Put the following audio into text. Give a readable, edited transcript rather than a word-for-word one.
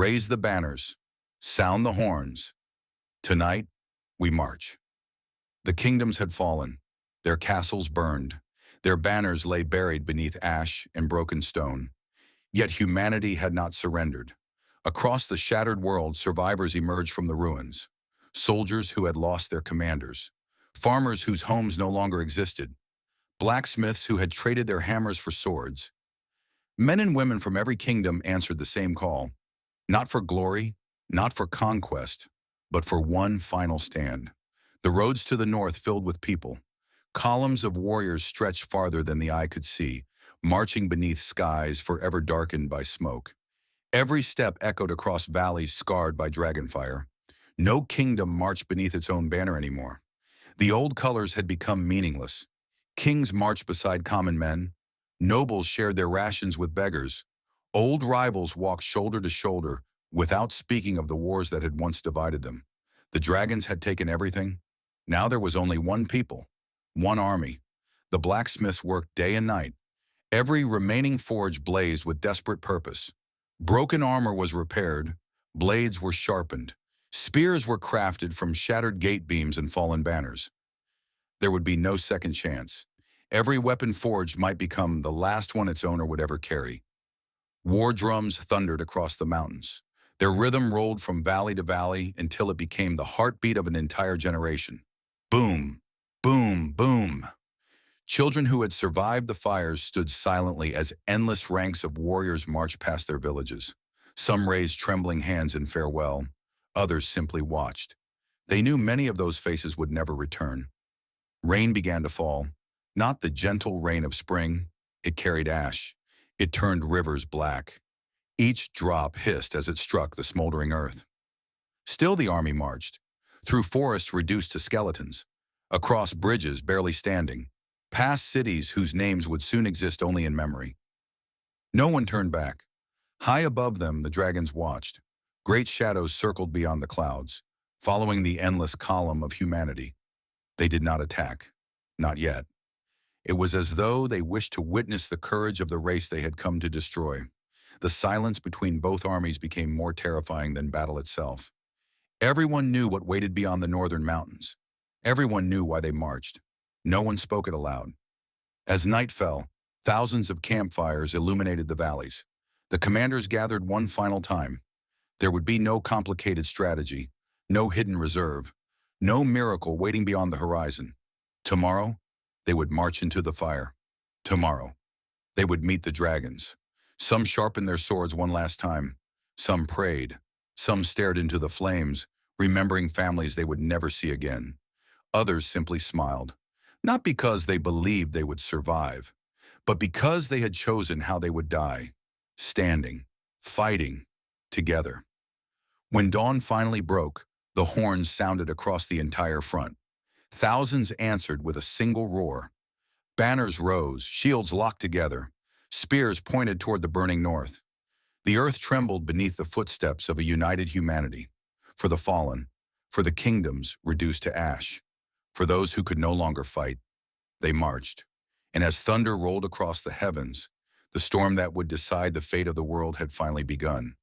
Raise the banners. Sound the horns. Tonight, we march. The kingdoms had fallen. Their castles burned. Their banners lay buried beneath ash and broken stone. Yet humanity had not surrendered. Across the shattered world, survivors emerged from the ruins. Soldiers who had lost their commanders. Farmers whose homes no longer existed. Blacksmiths who had traded their hammers for swords. Men and women from every kingdom answered the same call. Not for glory, not for conquest, but for one final stand. The roads to the north filled with people. Columns of warriors stretched farther than the eye could see, marching beneath skies forever darkened by smoke. Every step echoed across valleys scarred by dragonfire. No kingdom marched beneath its own banner anymore. The old colors had become meaningless. Kings marched beside common men. Nobles shared their rations with beggars. Old rivals walked shoulder to shoulder, without speaking of the wars that had once divided them. The dragons had taken everything. Now there was only one people, one army. The blacksmiths worked day and night. Every remaining forge blazed with desperate purpose. Broken armor was repaired, blades were sharpened, spears were crafted from shattered gate beams and fallen banners. There would be no second chance. Every weapon forged might become the last one its owner would ever carry. War drums thundered across the mountains. Their rhythm rolled from valley to valley until it became the heartbeat of an entire generation. Boom, boom, boom. Children who had survived the fires stood silently as endless ranks of warriors marched past their villages. Some raised trembling hands in farewell. Others simply watched. They knew many of those faces would never return. Rain began to fall. Not the gentle rain of spring. It carried ash. It turned rivers black. Each drop hissed as it struck the smoldering earth. Still the army marched, through forests reduced to skeletons, across bridges barely standing, past cities whose names would soon exist only in memory. No one turned back. High above them, the dragons watched. Great shadows circled beyond the clouds, following the endless column of humanity. They did not attack. Not yet. It was as though they wished to witness the courage of the race they had come to destroy. The silence between both armies became more terrifying than battle itself. Everyone knew what waited beyond the northern mountains. Everyone knew why they marched. No one spoke it aloud. As night fell, thousands of campfires illuminated the valleys. The commanders gathered one final time. There would be no complicated strategy, no hidden reserve, no miracle waiting beyond the horizon. Tomorrow, they would march into the fire. Tomorrow, they would meet the dragons. Some sharpened their swords one last time. Some prayed. Some stared into the flames, remembering families they would never see again. Others simply smiled, not because they believed they would survive, but because they had chosen how they would die, standing, fighting, together. When dawn finally broke, the horns sounded across the entire front. Thousands answered with a single roar. Banners rose, shields locked together, spears pointed toward the burning north. The earth trembled beneath the footsteps of a united humanity. For the fallen, for the kingdoms reduced to ash, for those who could no longer fight, they marched. And as thunder rolled across the heavens, the storm that would decide the fate of the world had finally begun.